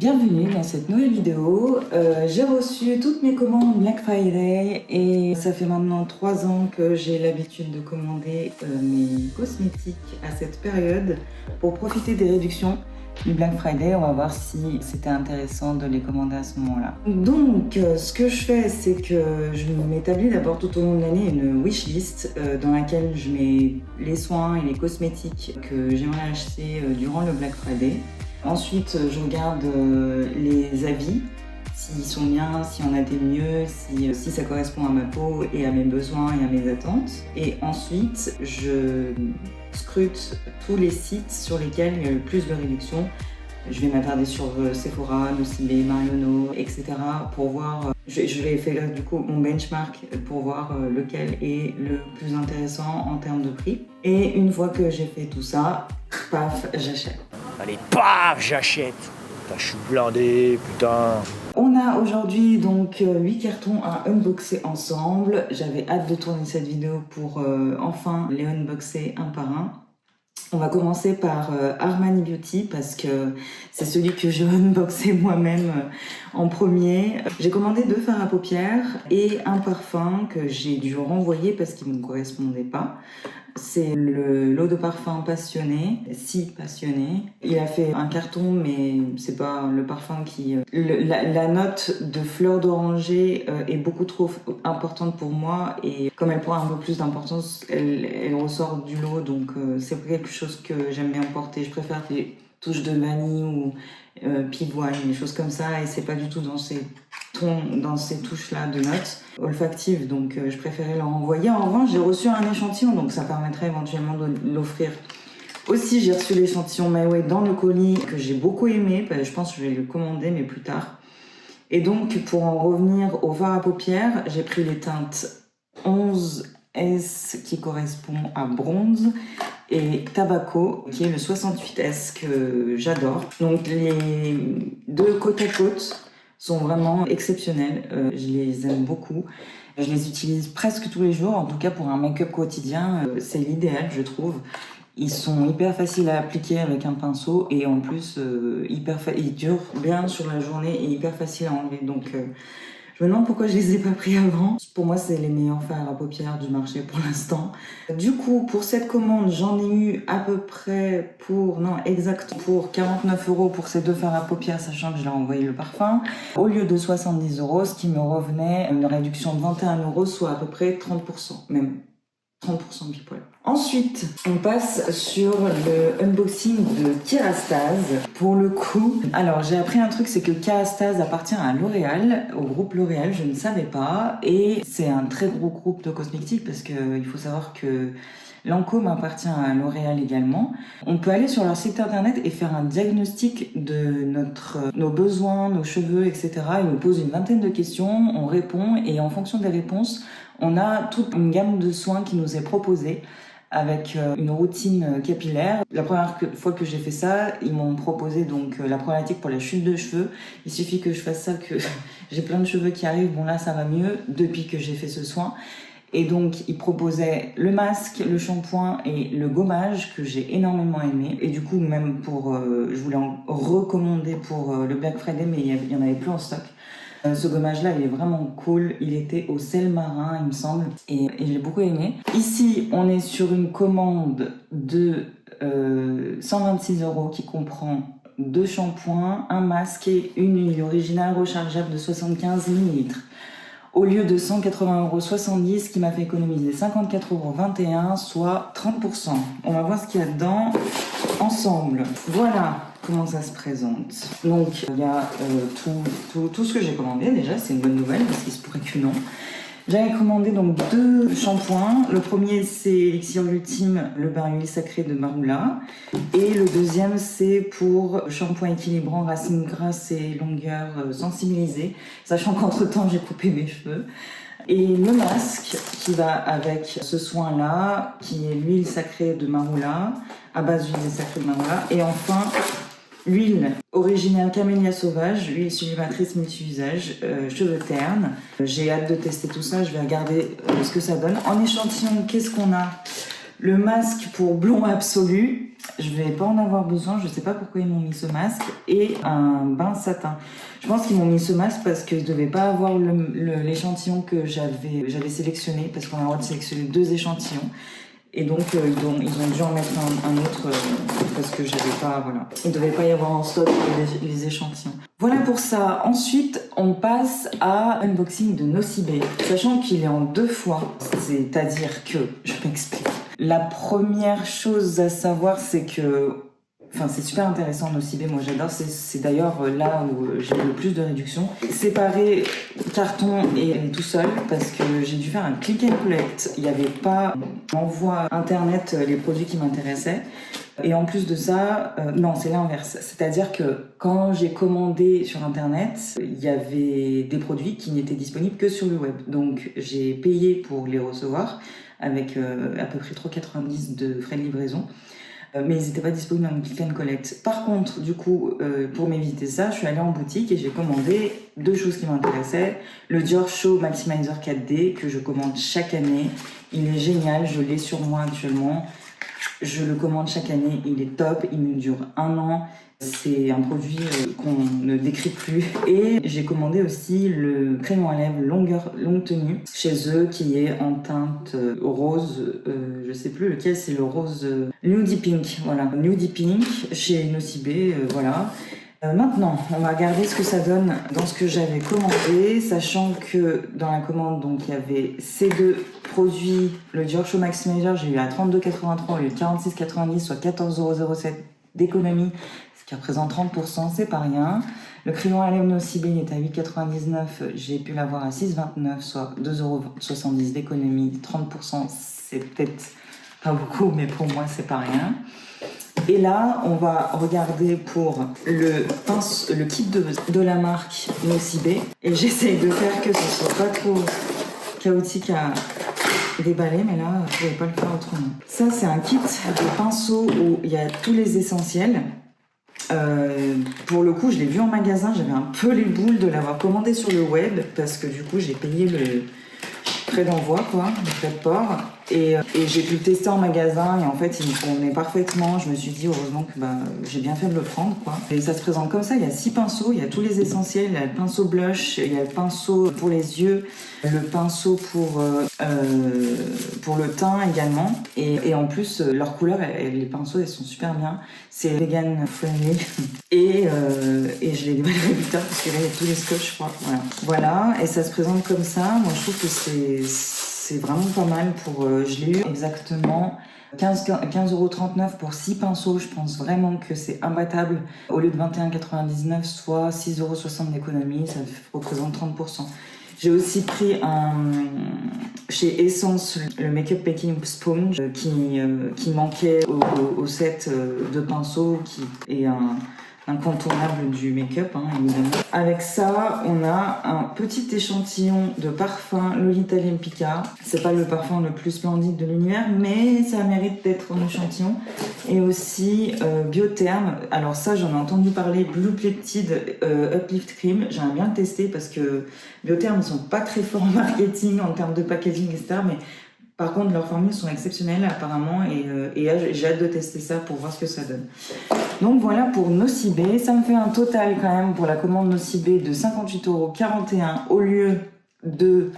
Bienvenue dans cette nouvelle vidéo. J'ai reçu toutes mes commandes Black Friday et ça fait maintenant 3 ans que j'ai l'habitude de commander mes cosmétiques à cette période pour profiter des réductions du Black Friday. On va voir si c'était intéressant de les commander à ce moment-là. Donc ce que je fais, c'est que je m'établis d'abord tout au long de l'année une wishlist dans laquelle je mets les soins et les cosmétiques que j'aimerais acheter durant le Black Friday. Ensuite, je regarde les avis, s'ils sont bien, si on a des mieux, si ça correspond à ma peau et à mes besoins et à mes attentes. Et ensuite, je scrute tous les sites sur lesquels il y a le plus de réductions. Je vais m'attarder sur Sephora, Nocibé, Marionneau, etc. pour voir. Je vais faire du coup mon benchmark pour voir lequel est le plus intéressant en termes de prix. Et une fois que j'ai fait tout ça, paf, j'achète. Allez, paf, j'achète. Putain, je suis blindé, putain. On a aujourd'hui donc 8 cartons à unboxer ensemble. J'avais hâte de tourner cette vidéo pour enfin les unboxer un par un. On va commencer par Armani Beauty parce que c'est celui que j'ai unboxé moi-même en premier. J'ai commandé 2 fards à paupières et un parfum que j'ai dû renvoyer parce qu'il ne me correspondait pas. C'est l'eau de parfum Passionné, si Passionné. Il a fait un carton, mais c'est pas le parfum qui... La note de fleur d'oranger est beaucoup trop importante pour moi et comme elle prend un peu plus d'importance, elle ressort du lot, donc c'est quelque chose que j'aime bien porter. Je préfère les touches de vanille ou pivoine, des choses comme ça, et c'est pas du tout dans ces touches-là de notes olfactives, donc je préférais leur envoyer. En revanche, j'ai reçu un échantillon, donc ça permettrait éventuellement de l'offrir. Aussi, j'ai reçu l'échantillon My Way dans le colis que j'ai beaucoup aimé. Je pense que je vais le commander, mais plus tard. Et donc, pour en revenir au fard à paupières, j'ai pris les teintes 11S qui correspond à bronze et Tabaco qui est le 68S que j'adore. Donc, les deux côte à côte sont vraiment exceptionnels, je les aime beaucoup. Je les utilise presque tous les jours, en tout cas pour un make-up quotidien, c'est l'idéal je trouve. Ils sont hyper faciles à appliquer avec un pinceau et en plus ils durent bien sur la journée et hyper faciles à enlever. Donc je me demande pourquoi je les ai pas pris avant. Pour moi, c'est les meilleurs fards à paupières du marché pour l'instant. Du coup, pour cette commande, j'en ai eu à peu près pour 49 € pour ces 2 fards à paupières, sachant que je leur ai envoyé le parfum, au lieu de 70 €, ce qui me revenait à une réduction de 21 €, soit à peu près 30%, même 30% pile poil. Ensuite, on passe sur le unboxing de Kérastase. Pour le coup, alors j'ai appris un truc, c'est que Kérastase appartient à L'Oréal, au groupe L'Oréal, je ne savais pas. Et c'est un très gros groupe de cosmétiques parce qu'il faut savoir que Lancôme appartient à L'Oréal également. On peut aller sur leur site internet et faire un diagnostic de nos besoins, nos cheveux, etc. Ils nous posent une vingtaine de questions, on répond et en fonction des réponses, on a toute une gamme de soins qui nous est proposée avec une routine capillaire. La première fois que j'ai fait ça, ils m'ont proposé donc la problématique pour la chute de cheveux. Il suffit que je fasse ça, que j'ai plein de cheveux qui arrivent. Bon là, ça va mieux depuis que j'ai fait ce soin. Et donc, ils proposaient le masque, le shampoing et le gommage que j'ai énormément aimé. Et du coup, même je voulais en recommander pour le Black Friday, mais il y en avait plus en stock. Ce gommage-là, il est vraiment cool. Il était au sel marin, il me semble, et j'ai beaucoup aimé. Ici, on est sur une commande de 126 € qui comprend 2 shampoings, un masque et une huile originale rechargeable de 75 ml. Au lieu de 180,70 €, qui m'a fait économiser 54,21 €, soit 30%. On va voir ce qu'il y a dedans ensemble. Voilà comment ça se présente. Donc il y a tout ce que j'ai commandé déjà, c'est une bonne nouvelle parce qu'il se pourrait que non. J'avais commandé donc 2 shampoings. Le premier c'est Elixir Ultime, le bain huile sacrée de Marula. Et le deuxième c'est pour shampoing équilibrant, racines grasses et longueur sensibilisée. Sachant qu'entre temps j'ai coupé mes cheveux. Et le masque qui va avec ce soin-là, qui est l'huile sacrée de Marula, à base d'huile sacrée de Marula. Et enfin, l'huile originale Camélia Sauvage, huile sublimatrice multi-usage, cheveux ternes. J'ai hâte de tester tout ça, je vais regarder ce que ça donne. En échantillon, qu'est-ce qu'on a ? Le masque pour blond absolu, je vais pas en avoir besoin, je sais pas pourquoi ils m'ont mis ce masque, et un bain satin. Je pense qu'ils m'ont mis ce masque parce que je devais pas avoir l'échantillon que j'avais sélectionné, parce qu'on a le droit de sélectionner 2 échantillons. Et donc, ils ont dû en mettre un autre parce que j'avais pas, voilà. Il devait pas y avoir en stock les échantillons. Voilà pour ça. Ensuite, on passe à unboxing de Nocibé, sachant qu'il est en 2 fois. C'est-à-dire que, je m'explique. La première chose à savoir, c'est que, enfin, c'est super intéressant Nocibé, moi j'adore. C'est d'ailleurs là où j'ai eu le plus de réduction. Séparer carton et tout seul, parce que j'ai dû faire un click and collect. Il n'y avait pas envoi internet les produits qui m'intéressaient. Et en plus de ça, non, c'est l'inverse. C'est-à-dire que quand j'ai commandé sur internet, il y avait des produits qui n'étaient disponibles que sur le web. Donc j'ai payé pour les recevoir avec à peu près 3,90 de frais de livraison. Mais ils n'étaient pas disponibles en click and collect. Par contre, du coup, pour m'éviter ça, je suis allée en boutique et j'ai commandé 2 choses qui m'intéressaient. Le Dior Show Maximizer 4D que je commande chaque année. Il est génial, je l'ai sur moi actuellement. Je le commande chaque année, il est top, il me dure 1 an. C'est un produit qu'on ne décrit plus. Et j'ai commandé aussi le crayon à lèvres longue tenue chez eux qui est en teinte rose. Je sais plus lequel, c'est le rose Nudie Pink. Voilà, Nudie Pink chez Nocibé, voilà. Maintenant, on va regarder ce que ça donne dans ce que j'avais commandé, sachant que dans la commande, donc il y avait ces 2 produits, le Dior Show Maximizer, j'ai eu à 32,83 au lieu de 46,90, soit 14,07€ d'économie, ce qui représente 30%, c'est pas rien. Le crayon à lèvres Nocibé, il est à 8,99, j'ai pu l'avoir à 6,29, soit 2,70€ d'économie, 30%, c'est peut-être pas beaucoup, mais pour moi, c'est pas rien. Et là, on va regarder pour le kit de la marque Nocibé. Et j'essaye de faire que ce soit pas trop chaotique à déballer, mais là, je ne pouvais pas le faire autrement. Ça, c'est un kit de pinceaux où il y a tous les essentiels. Pour le coup, je l'ai vu en magasin, j'avais un peu les boules de l'avoir commandé sur le web parce que du coup, j'ai payé le frais d'envoi, quoi, le frais de port. Et j'ai pu le tester en magasin et en fait il me convenait parfaitement. Je me suis dit heureusement que j'ai bien fait de le prendre, quoi. Et ça se présente comme ça, il y a 6 pinceaux, il y a tous les essentiels, il y a le pinceau blush, il y a le pinceau pour les yeux, le pinceau pour le teint également. Et en plus leurs couleurs, les pinceaux elles sont super bien. C'est vegan friendly. Et je l'ai déballé plus tard parce que là il y a tous les scotch, je crois. Voilà, et ça se présente comme ça. Moi je trouve que c'est vraiment pas mal pour... je l'ai eu exactement 15,39€ pour 6 pinceaux. Je pense vraiment que c'est imbattable. Au lieu de 21,99€, soit 6,60€ d'économie, ça représente 30%. J'ai aussi pris chez Essence le Make-up Packing Sponge qui manquait au set de pinceaux qui est un incontournable du make-up, évidemment. Avec ça, on a un petit échantillon de parfum Lolita Lempicka. C'est pas le parfum le plus splendide de l'univers, mais ça mérite d'être un échantillon. Et aussi Biotherm. Alors ça, j'en ai entendu parler, Blue Peptide Uplift Cream. J'aimerais bien le tester parce que Biotherm, ils sont pas très forts en marketing, en termes de packaging, etc. Mais par contre, leurs formules sont exceptionnelles apparemment et j'ai hâte de tester ça pour voir ce que ça donne. Donc voilà pour Nocibé. Ça me fait un total quand même pour la commande Nocibé de 58,41€ au lieu de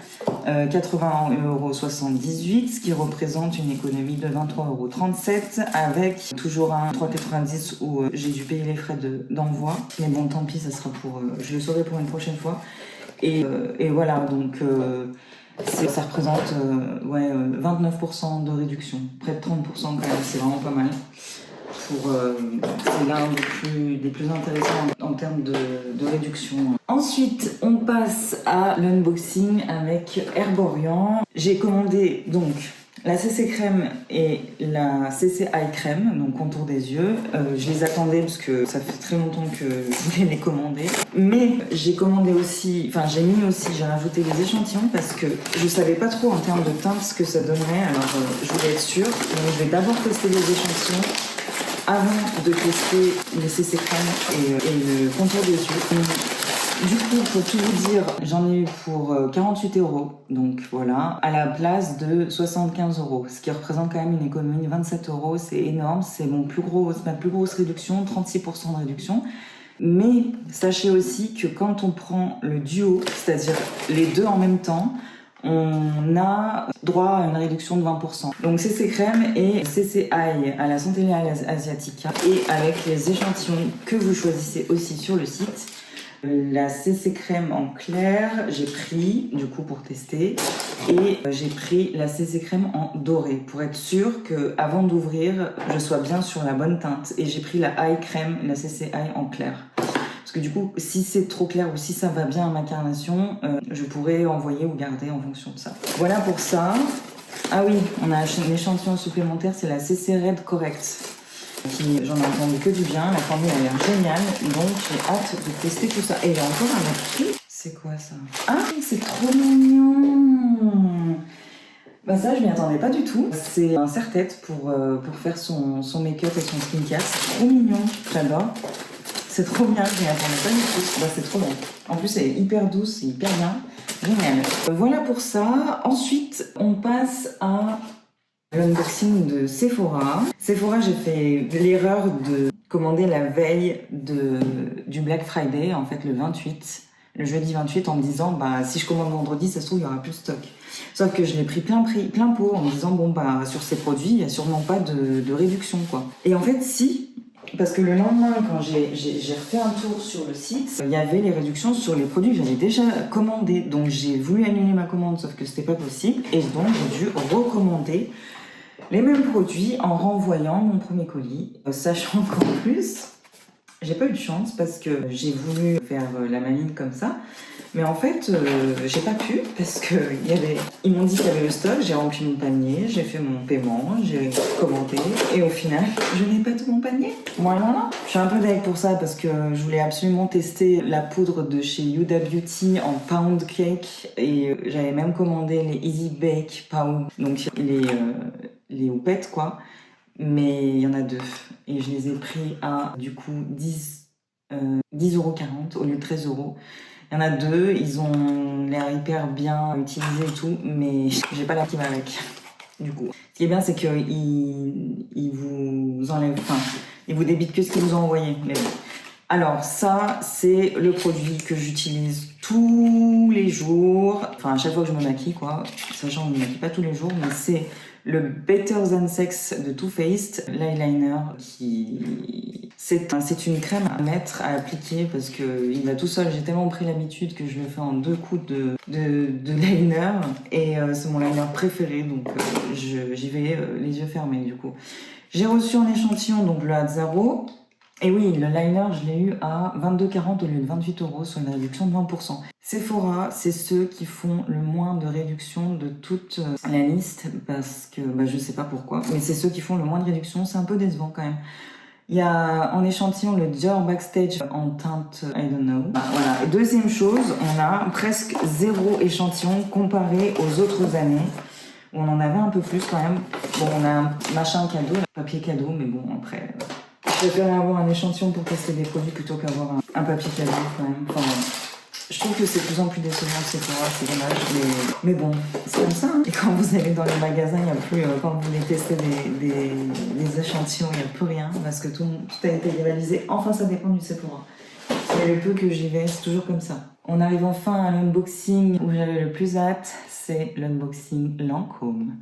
81,78€, ce qui représente une économie de 23,37€ avec toujours un 3,90€ où j'ai dû payer les frais d'envoi. Mais bon, tant pis, ça sera je le saurai pour une prochaine fois. Et voilà, donc... ça représente 29% de réduction, près de 30% quand même, c'est vraiment pas mal. C'est l'un des plus intéressants en termes de réduction. Ensuite, on passe à l'unboxing avec Herborian. J'ai commandé donc la CC Crème et la CC Eye Crème, donc contour des yeux. Je les attendais parce que ça fait très longtemps que je voulais les commander. Mais j'ai commandé aussi, j'ai rajouté des échantillons parce que je savais pas trop en termes de teinte ce que ça donnerait. Alors je voulais être sûre. Donc je vais d'abord tester les échantillons avant de tester les CC Crème et le contour des yeux. Du coup, pour tout vous dire, j'en ai eu pour 48 €, donc voilà, à la place de 75 €, ce qui représente quand même une économie de 27 €, c'est énorme, c'est ma plus grosse réduction, 36% de réduction. Mais sachez aussi que quand on prend le duo, c'est-à-dire les deux en même temps, on a droit à une réduction de 20%. Donc CC Crème et CC Eye à la Centenaire Asiatica, et avec les échantillons que vous choisissez aussi sur le site. La CC Crème en clair, j'ai pris du coup pour tester, et j'ai pris la CC Crème en doré pour être sûre que avant d'ouvrir, je sois bien sur la bonne teinte. Et j'ai pris la Eye Crème, la CC Eye en clair. Parce que du coup, si c'est trop clair ou si ça va bien à ma carnation, je pourrais envoyer ou garder en fonction de ça. Voilà pour ça. Ah oui, on a un échantillon supplémentaire, c'est la CC Red Correct. J'en ai entendu que du bien, la formule a l'air géniale, donc j'ai hâte de tester tout ça. Et il y a encore un autre truc. C'est quoi ça? Ah, c'est trop mignon! Bah ça, je m'y attendais pas du tout. C'est un serre-tête pour faire son make-up et son skincare. C'est trop mignon, j'adore. C'est trop bien, je m'y attendais pas du tout. Bah c'est trop bien. En plus, elle est hyper douce, c'est hyper bien. Génial. Voilà pour ça. Ensuite, on passe à l'unboxing de Sephora. Sephora, j'ai fait l'erreur de commander la veille du Black Friday, en fait le jeudi 28, en me disant bah si je commande vendredi, ça se trouve il y aura plus de stock. Sauf que je l'ai pris plein pot en me disant bon bah sur ces produits, il y a sûrement pas de réduction quoi. Et en fait si, parce que le lendemain quand j'ai refait un tour sur le site, il y avait les réductions sur les produits que j'avais déjà commandés. Donc j'ai voulu annuler ma commande, sauf que c'était pas possible, et donc j'ai dû recommander les mêmes produits en renvoyant mon premier colis, sachant qu'en plus, j'ai pas eu de chance parce que j'ai voulu faire la maline comme ça, mais en fait, j'ai pas pu parce que ils m'ont dit qu'il y avait le stock, j'ai rempli mon panier, j'ai fait mon paiement, j'ai commandé, et au final, je n'ai pas tout mon panier. Voilà. Je suis un peu deg pour ça parce que je voulais absolument tester la poudre de chez Huda Beauty en pound cake, et j'avais même commandé les Easy Bake Pound, donc les houpettes quoi, mais il y en a deux et je les ai pris à du coup 10,40 € au lieu de 13 €. Il y en a deux, ils ont l'air hyper bien utilisés et tout, mais j'ai pas la qui va avec. Du coup, ce qui est bien, c'est qu'ils vous enlèvent, enfin, ils vous débitent que ce qu'ils vous ont envoyé. Mais bon. Alors ça, c'est le produit que j'utilise tous les jours, enfin à chaque fois que je me maquille quoi, sachant que je me maquille pas tous les jours, mais c'est le Better Than Sex de Too Faced, l'eyeliner c'est une crème à mettre, à appliquer parce que il va tout seul. J'ai tellement pris l'habitude que je le fais en 2 coups de liner, et c'est mon liner préféré, donc j'y vais les yeux fermés du coup. J'ai reçu en échantillon donc le Azzaro. Et oui, le liner, je l'ai eu à 22,40 € au lieu de 28 €, sur une réduction de 20%. Sephora, c'est ceux qui font le moins de réduction de toute la liste, parce que je sais pas pourquoi, mais c'est ceux qui font le moins de réduction. C'est un peu décevant quand même. Il y a en échantillon le Dior Backstage en teinte I don't know. Voilà. Et deuxième chose, on a presque 0 échantillon comparé aux autres années, où on en avait un peu plus quand même. Bon, on a un machin cadeau, papier cadeau, mais bon, après... Je préfère avoir un échantillon pour tester des produits plutôt qu'avoir un papier cadeau quand même. Enfin, je trouve que c'est de plus en plus décevant, c'est dommage, mais bon, c'est comme ça. Hein. Et quand vous allez dans les magasins, il n'y a plus, quand vous voulez tester des échantillons, il n'y a plus rien parce que tout a été rivalisé. Enfin, ça dépend du Sephora. Mais le peu que j'y vais, c'est toujours comme ça. On arrive enfin à l'unboxing où j'avais le plus hâte, c'est l'unboxing Lancôme.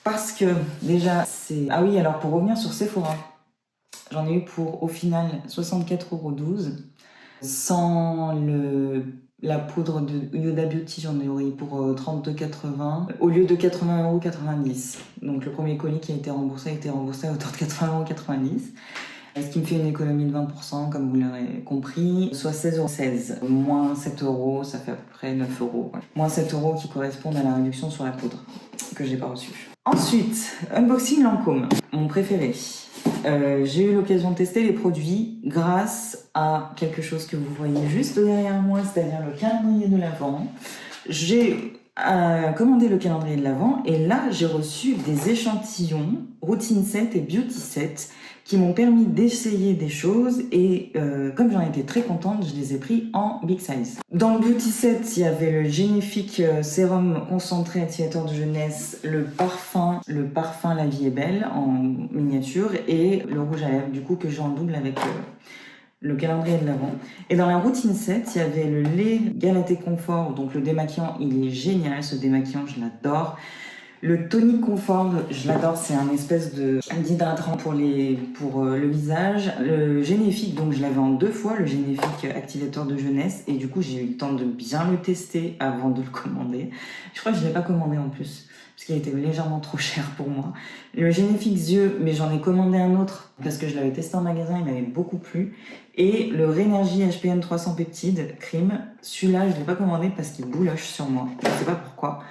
Parce que déjà, c'est... Ah oui, alors pour revenir sur Sephora, j'en ai eu pour, au final, 64,12 €. Sans la poudre de Huda Beauty, j'en ai eu pour 32,80 € au lieu de 80,90 €. Donc le premier colis qui a été remboursé à hauteur de 80,90 €. Ce qui me fait une économie de 20%, comme vous l'aurez compris, soit 16,16 €. Moins 7 €, ça fait à peu près 9 €. Ouais. Moins 7 € qui correspondent à la réduction sur la poudre, que j'ai pas reçue. Ensuite, unboxing Lancôme, mon préféré. J'ai eu l'occasion de tester les produits grâce à quelque chose que vous voyez juste derrière moi, c'est-à-dire le calendrier de l'Avent. J'ai commandé le calendrier de l'Avent et là j'ai reçu des échantillons Routine Set et Beauty Set qui m'ont permis d'essayer des choses et comme j'en étais très contente, je les ai pris en big size. Dans le beauty set, il y avait le Génifique sérum concentré activateur de jeunesse, le parfum La Vie est Belle en miniature et le rouge à lèvres du coup que j'ai en double avec le calendrier de l'Avent. Et dans la routine set, il y avait le lait Galatée Confort, donc le démaquillant, il est génial, ce démaquillant, je l'adore. Le tonic confort, je l'adore, c'est un espèce d'hydratant pour le visage. Le Génifique, donc je l'avais en 2 fois, le Génifique activateur de jeunesse, et du coup j'ai eu le temps de bien le tester avant de le commander. Je crois que je ne l'ai pas commandé en plus, parce qu'il était légèrement trop cher pour moi. Le Génifique yeux, mais j'en ai commandé un autre, parce que je l'avais testé en magasin, il m'avait beaucoup plu. Et le Rénergie HPN 300 peptides crème, celui-là je ne l'ai pas commandé parce qu'il bouloche sur moi, je ne sais pas pourquoi.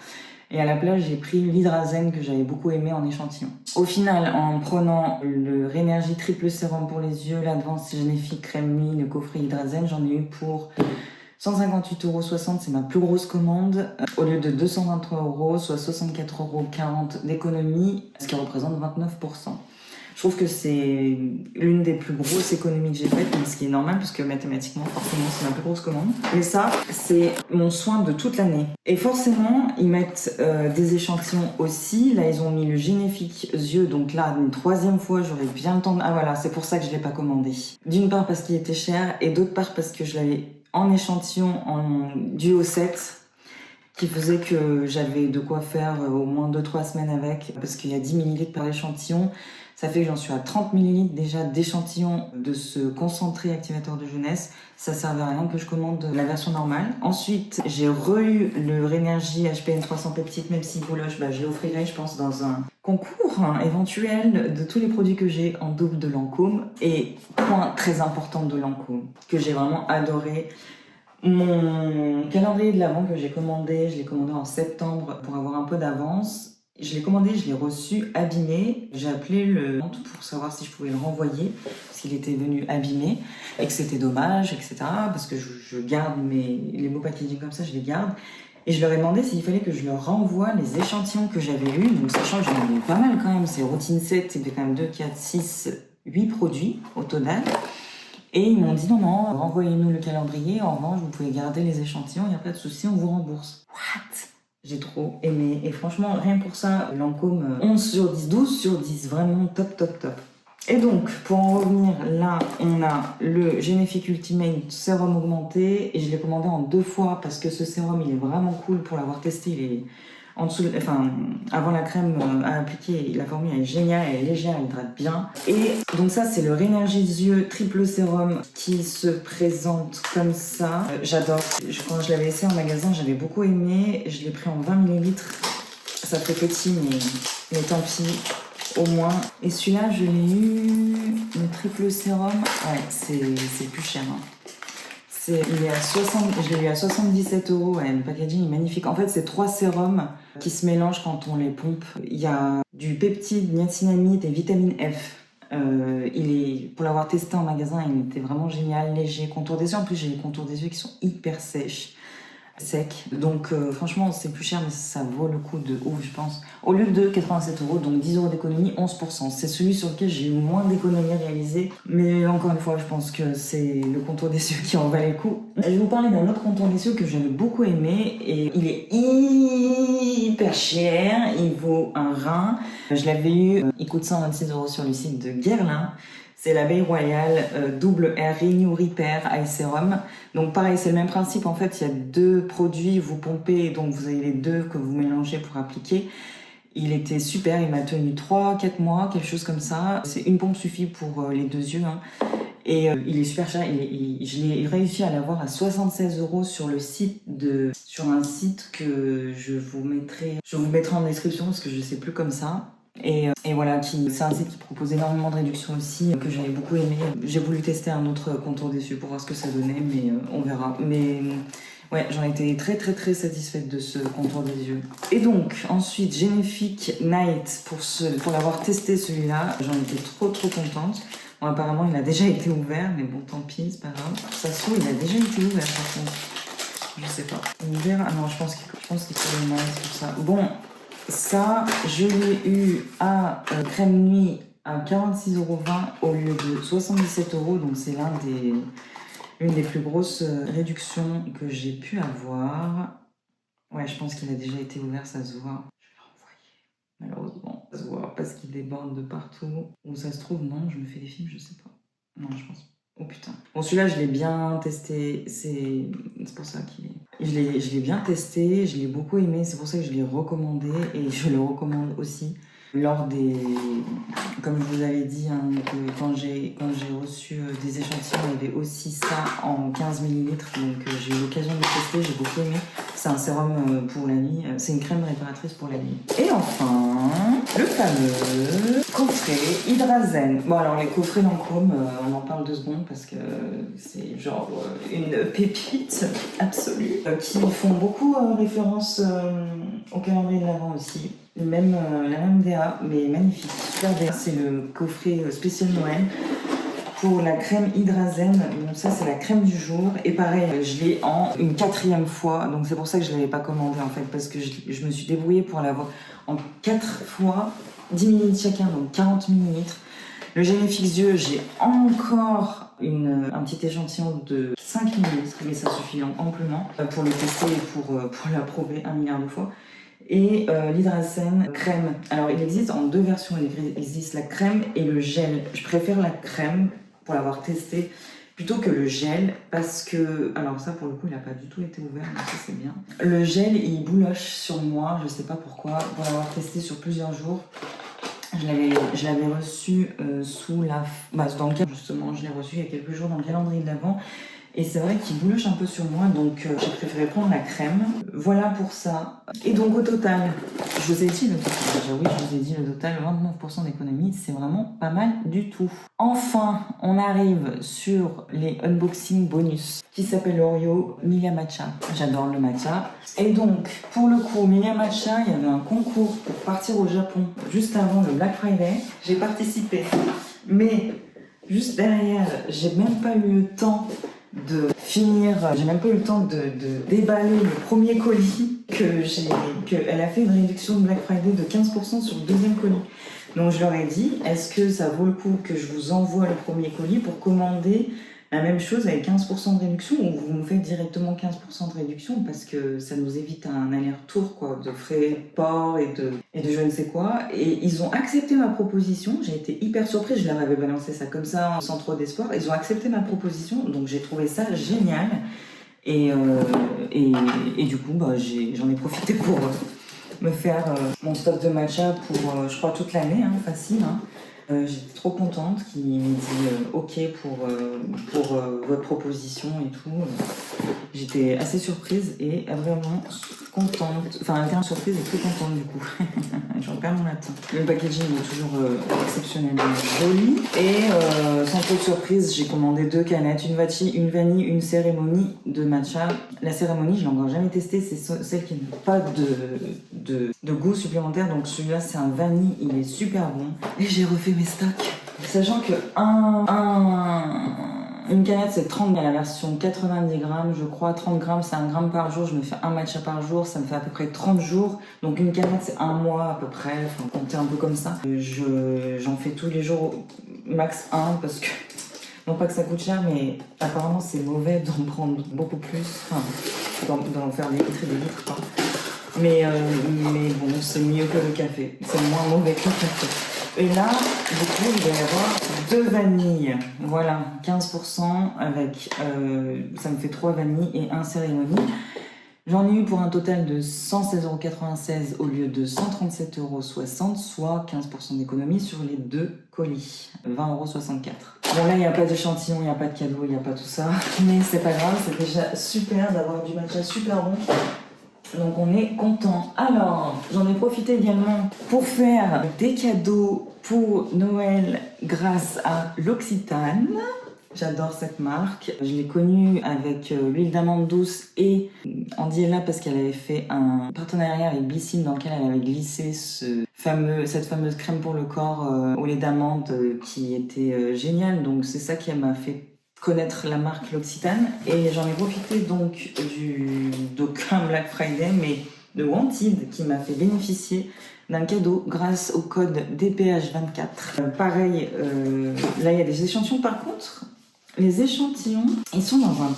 Et à la place, j'ai pris l'Hydrazen que j'avais beaucoup aimé en échantillon. Au final, en prenant le Rénergie triple sérum pour les yeux, l'Advance Génifique crème nuit, le coffret Hydrazen, j'en ai eu pour 158,60 €, c'est ma plus grosse commande. Au lieu de 223 €, soit 64,40 € d'économie, ce qui représente 29%. Je trouve que c'est l'une des plus grosses économies que j'ai faites, mais ce qui est normal parce que mathématiquement, forcément, c'est ma plus grosse commande. Mais ça, c'est mon soin de toute l'année. Et forcément, ils mettent des échantillons aussi. Là, ils ont mis le Génifique yeux, donc là, une 3e fois, j'aurais bien le temps de... Ah voilà, c'est pour ça que je l'ai pas commandé. D'une part parce qu'il était cher, et d'autre part parce que je l'avais en échantillon en duo set, qui faisait que j'avais de quoi faire au moins 2-3 semaines avec, parce qu'il y a 10 ml par échantillon. Ça fait que j'en suis à 30 ml déjà d'échantillon de ce concentré activateur de jeunesse. Ça servait à rien que je commande la version normale. Ensuite, j'ai re-eu le Rénergie HPN 300 peptides, même si bouloche, je l'offrirai, je pense, dans un concours éventuel de tous les produits que j'ai en double de Lancôme. Et point très important de Lancôme, que j'ai vraiment adoré. Mon calendrier de l'Avent que j'ai commandé, je l'ai commandé en septembre pour avoir un peu d'avance. Je l'ai commandé, je l'ai reçu abîmé. J'ai appelé le vente pour savoir si je pouvais le renvoyer parce qu'il était venu abîmé et que c'était dommage, etc. Parce que je garde les beaux packaging comme ça, je les garde. Et je leur ai demandé s'il fallait que je leur renvoie les échantillons que j'avais eus. Donc sachant que j'en avais pas mal quand même, c'est routine 7, c'était quand même 2, 4, 6, 8 produits au total. Et ils m'ont dit non, renvoyez-nous le calendrier, en revanche vous pouvez garder les échantillons, il n'y a pas de souci, on vous rembourse. What? J'ai trop aimé. Et franchement, rien pour ça, Lancôme 11 sur 10, 12 sur 10, vraiment top, top, top. Et donc, pour en revenir, là, on a le Génifique Ultimate sérum augmenté. Et je l'ai commandé en 2 fois parce que ce sérum, il est vraiment cool pour l'avoir testé. Il est en dessous, avant la crème à appliquer, la formule est géniale, elle est légère, elle hydrate bien. Et donc ça, c'est le Rénergie yeux triple sérum qui se présente comme ça. J'adore. Quand je l'avais essayé en magasin, j'avais beaucoup aimé. Je l'ai pris en 20 ml. Ça fait petit, mais tant pis. Au moins. Et celui-là, je l'ai eu, le triple sérum. Ouais, c'est plus cher. Je l'ai eu à 77 €. Ouais, le packaging est magnifique. En fait, c'est 3 sérums qui se mélangent quand on les pompe. Il y a du peptide, niacinamide et vitamine F. Pour l'avoir testé en magasin, il était vraiment génial, léger, contour des yeux. En plus, j'ai les contours des yeux qui sont hyper secs. Donc franchement, c'est plus cher, mais ça vaut le coup de ouf, je pense. Au lieu de 87 €, donc 10 € d'économie, 11%. C'est celui sur lequel j'ai eu moins d'économies réalisées. Mais encore une fois, je pense que c'est le contour des yeux qui en valait le coup. Je vais vous parler d'un autre contour des yeux que j'avais beaucoup aimé. Et il est hyper cher. Il vaut un rein. Je l'avais eu, il coûte 126 € sur le site de Guerlain. C'est l'Abeille Royale double R Renew Repair Eye Serum. Donc pareil, c'est le même principe. En fait, il y a 2 produits, vous pompez, donc vous avez les 2 que vous mélangez pour appliquer. Il était super, il m'a tenu 3-4 mois, quelque chose comme ça. C'est une pompe suffit pour les 2 yeux. Et il est super cher. Je l'ai réussi à l'avoir à 76 € sur un site que je vous mettrai en description parce que je sais plus comme ça. Et voilà, c'est un site qui propose énormément de réductions aussi, que j'avais beaucoup aimé. J'ai voulu tester un autre contour des yeux pour voir ce que ça donnait, mais on verra. Mais ouais, j'en étais très très très satisfaite de ce contour des yeux. Et donc, ensuite, Génifique Night, pour l'avoir testé celui-là, j'en étais trop trop contente. Bon, apparemment, il a déjà été ouvert, mais bon, tant pis, c'est pas grave. Ça se trouve, il a déjà été ouvert par contre. Je sais pas. Ouvert? Ah non, je pense qu'il faut le nice pour ça. Bon. Ça, je l'ai eu à crème nuit à 46,20 € au lieu de 77 €. Donc c'est une des plus grosses réductions que j'ai pu avoir. Ouais, je pense qu'il a déjà été ouvert, ça se voit. Je vais le renvoyer. Malheureusement, ça se voit parce qu'il déborde de partout. Où ça se trouve, non, je me fais des films, je sais pas. Non, je pense pas. Oh putain. Bon, celui-là, je l'ai bien testé. C'est pour ça qu'il est. Je l'ai bien testé, je l'ai beaucoup aimé. C'est pour ça que je l'ai recommandé et je le recommande aussi. Lors des. Comme je vous avais dit, hein, que quand j'ai reçu des échantillons, il y avait aussi ça en 15 ml. Donc j'ai eu l'occasion de le tester, j'ai beaucoup aimé. C'est un sérum pour la nuit. C'est une crème réparatrice pour la nuit. Et enfin, le fameux coffret Hydrazen. Bon, alors les coffrets Lancôme, on en parle 2 secondes parce que c'est genre une pépite absolue qui font beaucoup référence au calendrier de l'Avent aussi. La même DA, mais magnifique, super DA. C'est le coffret spécial Noël pour la crème Hydrazen. Donc ça, c'est la crème du jour. Et pareil, je l'ai en une 4e fois. Donc c'est pour ça que je ne l'avais pas commandé en fait, parce que je me suis débrouillée pour l'avoir en 4 fois, 10 ml chacun, donc 40 ml. Le gel fixe-yeux, j'ai encore un petit échantillon de 5 ml, mais ça suffit amplement pour le tester et pour l'approuver 1 milliard de fois. Et l'Hydrazen crème. Alors il existe en 2 versions, il existe la crème et le gel. Je préfère la crème pour l'avoir testé plutôt que le gel parce que, alors ça pour le coup il n'a pas du tout été ouvert, donc ça c'est bien. Le gel il bouloche sur moi, je sais pas pourquoi, pour l'avoir testé sur plusieurs jours. Je l'avais reçu dans le cadre, justement, je l'ai reçu il y a quelques jours dans le calendrier de l'Avent. Et c'est vrai qu'il bouloche un peu sur moi, donc j'ai préféré prendre la crème. Voilà pour ça. Et donc au total, je vous ai dit le total, déjà oui, je vous ai dit le total, 29% d'économie, c'est vraiment pas mal du tout. Enfin, on arrive sur les unboxing bonus, qui s'appelle l'Oreo Milia Matcha. J'adore le matcha. Et donc, pour le coup, Milia Matcha, il y avait un concours pour partir au Japon juste avant le Black Friday. J'ai participé, mais juste derrière, j'ai même pas eu le temps de finir, j'ai même pas eu le temps de déballer le premier colis qu'elle a fait une réduction de Black Friday de 15% sur le 2e colis. Donc je leur ai dit, est-ce que ça vaut le coup que je vous envoie le premier colis pour commander la même chose avec 15% de réduction ou vous me faites directement 15% de réduction parce que ça nous évite un aller-retour quoi, de frais de port et de je ne sais quoi. Et ils ont accepté ma proposition, j'ai été hyper surprise, je leur avais balancé ça comme ça sans trop d'espoir. Ils ont accepté ma proposition, donc j'ai trouvé ça génial. Et du coup, j'en ai profité pour me faire mon stock de matcha pour, je crois, toute l'année, hein, facile. Hein. J'étais trop contente qu'il m'ait dit OK pour votre proposition et tout. J'étais assez surprise et vraiment contente. Enfin, bien surprise et très contente du coup. J'en perds mon latin. Le packaging est toujours exceptionnellement joli. Et sans trop de surprise, j'ai commandé 2 canettes. Une vanille, une cérémonie de matcha. La cérémonie, je l'ai encore jamais testée. C'est celle qui n'a pas de goût supplémentaire. Donc celui-là, c'est un vanille. Il est super bon. Et j'ai refait mes stocks. Sachant que une canette c'est 30 grammes, la version 90 grammes, je crois 30 grammes c'est 1 gramme par jour, je me fais un matcha par jour, ça me fait à peu près 30 jours, donc une canette c'est 1 mois à peu près, enfin compter un peu comme ça. J'en fais tous les jours max 1 parce que, non pas que ça coûte cher, mais apparemment c'est mauvais d'en prendre beaucoup plus, enfin d'en faire des litres et des litres quoi. Mais bon, c'est mieux que le café, c'est moins mauvais que le café. Et là, du coup, il va y avoir 2 vanilles. Voilà, 15% avec, ça me fait 3 vanilles et 1 cérémonie. J'en ai eu pour un total de 116,96 € au lieu de 137,60 €, soit 15% d'économie sur les 2 colis. 20,64 €. Bon là, il n'y a pas d'échantillon, il n'y a pas de cadeau, il n'y a pas tout ça. Mais c'est pas grave, c'est déjà super d'avoir du matcha super bon. Donc on est content. Alors, j'en ai profité également pour faire des cadeaux pour Noël grâce à l'Occitane. J'adore cette marque. Je l'ai connue avec l'huile d'amande douce et Andiella parce qu'elle avait fait un partenariat avec Blissim dans lequel elle avait glissé cette fameuse crème pour le corps au lait d'amande qui était géniale. Donc c'est ça qui m'a fait connaître la marque l'Occitane et j'en ai profité donc d'aucun Black Friday mais de Wanted qui m'a fait bénéficier d'un cadeau grâce au code DPH24. Pareil, là il y a des échantillons par contre. Les échantillons, ils sont dans une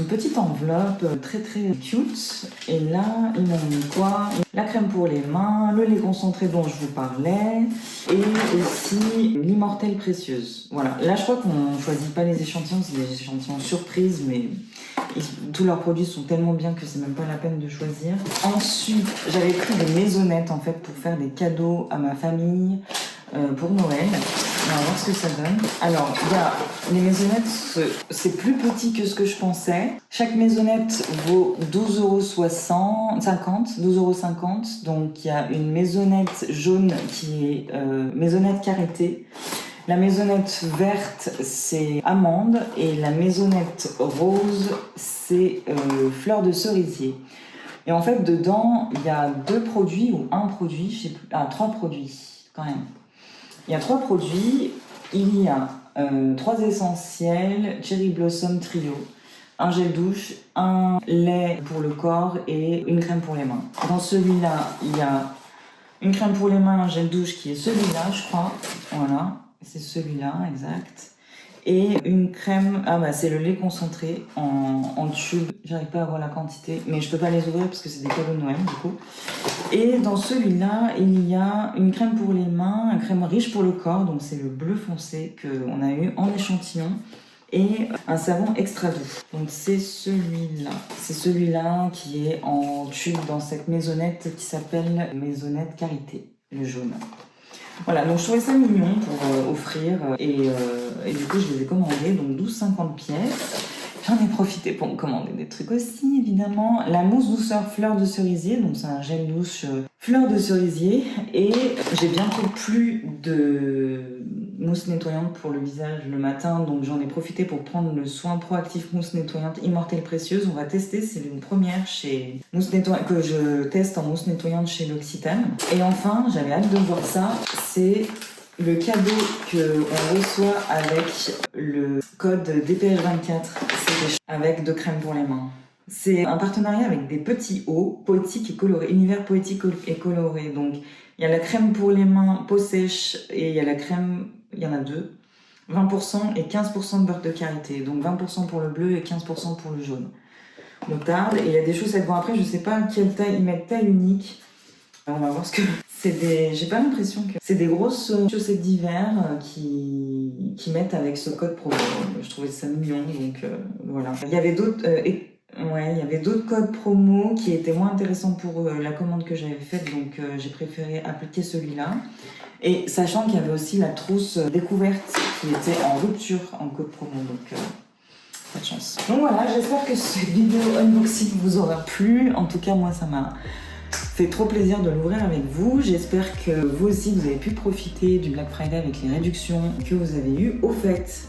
petite enveloppe très cute. Et là, ils m'ont mis quoi? La crème pour les mains, le lait concentré dont je vous parlais, et aussi l'immortelle précieuse. Voilà, là je crois qu'on ne choisit pas les échantillons, c'est des échantillons surprises, mais tous leurs produits sont tellement bien que c'est même pas la peine de choisir. Ensuite, j'avais pris des maisonnettes en fait pour faire des cadeaux à ma famille pour Noël. On va voir ce que ça donne. Alors, il y a les maisonnettes, c'est plus petit que ce que je pensais. Chaque maisonnette vaut 12,50 €. Donc, il y a une maisonnette jaune qui est maisonnette karité. La maisonnette verte, c'est amande. Et la maisonnette rose, c'est fleur de cerisier. Et en fait, dedans, il y a 2 produits ou un produit, je sais plus. Ah, 3 produits, quand même. Il y a 3 produits. Il y a 3 essentiels, Cherry Blossom Trio, un gel douche, un lait pour le corps et une crème pour les mains. Dans celui-là, il y a une crème pour les mains, un gel douche qui est celui-là, je crois. Voilà, c'est celui-là, exact. Et une crème, c'est le lait concentré en tube. J'arrive pas à voir la quantité, mais je peux pas les ouvrir parce que c'est des cadeaux de Noël du coup. Et dans celui-là, il y a une crème pour les mains, une crème riche pour le corps, donc c'est le bleu foncé qu'on a eu en échantillon, et un savon extra doux. Donc c'est celui-là. C'est celui-là qui est en tube dans cette maisonnette qui s'appelle Maisonnette Karité, le jaune. Voilà, donc je trouvais ça mignon pour offrir et du coup je les ai commandés, donc 12,50 pièces. J'en ai profité pour me commander des trucs aussi, évidemment. La mousse douceur fleur de cerisier, donc c'est un gel douche fleur de cerisier. Et j'ai bientôt plus de mousse nettoyante pour le visage le matin, donc j'en ai profité pour prendre le soin proactif mousse nettoyante immortelle précieuse. On va tester, c'est une première chez mousse nettoyante que je teste en mousse nettoyante chez l'Occitane. Et enfin, j'avais hâte de voir ça, c'est le cadeau qu'on reçoit avec le code DPH24, c'est avec 2 crèmes pour les mains. C'est un partenariat avec des petits hauts poétiques et colorés, univers poétique et coloré. Donc il y a la crème pour les mains peau sèche et il y a la crème, il y en a 2, 20% et 15% de beurre de karité. Donc 20% pour le bleu et 15% pour le jaune. Moutarde, et il y a des chaussettes. Bon après je sais pas quelle taille, ils mettent taille unique. On va voir ce que... J'ai pas l'impression que... C'est des grosses chaussettes d'hiver qui mettent avec ce code promo. Je trouvais ça mignon, donc voilà. Il y avait d'autres... il y avait d'autres codes promo qui étaient moins intéressants pour la commande que j'avais faite, donc j'ai préféré appliquer celui-là. Et sachant qu'il y avait aussi la trousse découverte qui était en rupture en code promo, donc... pas de chance. Donc voilà, j'espère que cette vidéo unboxing vous aura plu. En tout cas, moi, ça m'a fait trop plaisir de l'ouvrir avec vous. J'espère que vous aussi, vous avez pu profiter du Black Friday avec les réductions que vous avez eues. Au fait,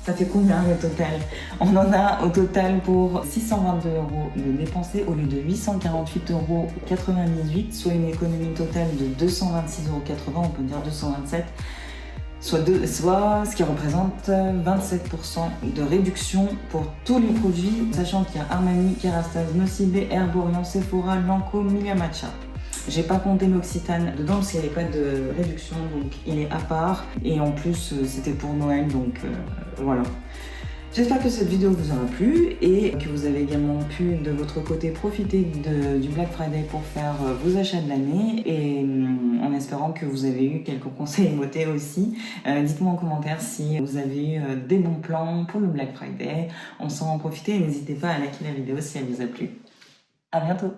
ça fait combien le total? On en a au total pour 622 € de dépensés au lieu de 848,98 €, soit une économie totale de 226,80 €, on peut dire 227 €. Soit ce qui représente 27% de réduction pour tous les produits, sachant qu'il y a Armani, Kerastase, Nocibé, Herborian, Sephora, Lancôme, Milia Matcha. J'ai pas compté l'Occitane dedans parce qu'il n'y avait pas de réduction, donc il est à part. Et en plus, c'était pour Noël, donc voilà. J'espère que cette vidéo vous aura plu et que vous avez également pu de votre côté profiter du Black Friday pour faire vos achats de l'année, et en espérant que vous avez eu quelques conseils motés aussi. Dites-moi en commentaire si vous avez eu des bons plans pour le Black Friday. On s'en en profiter et n'hésitez pas à liker la vidéo si elle vous a plu. À bientôt!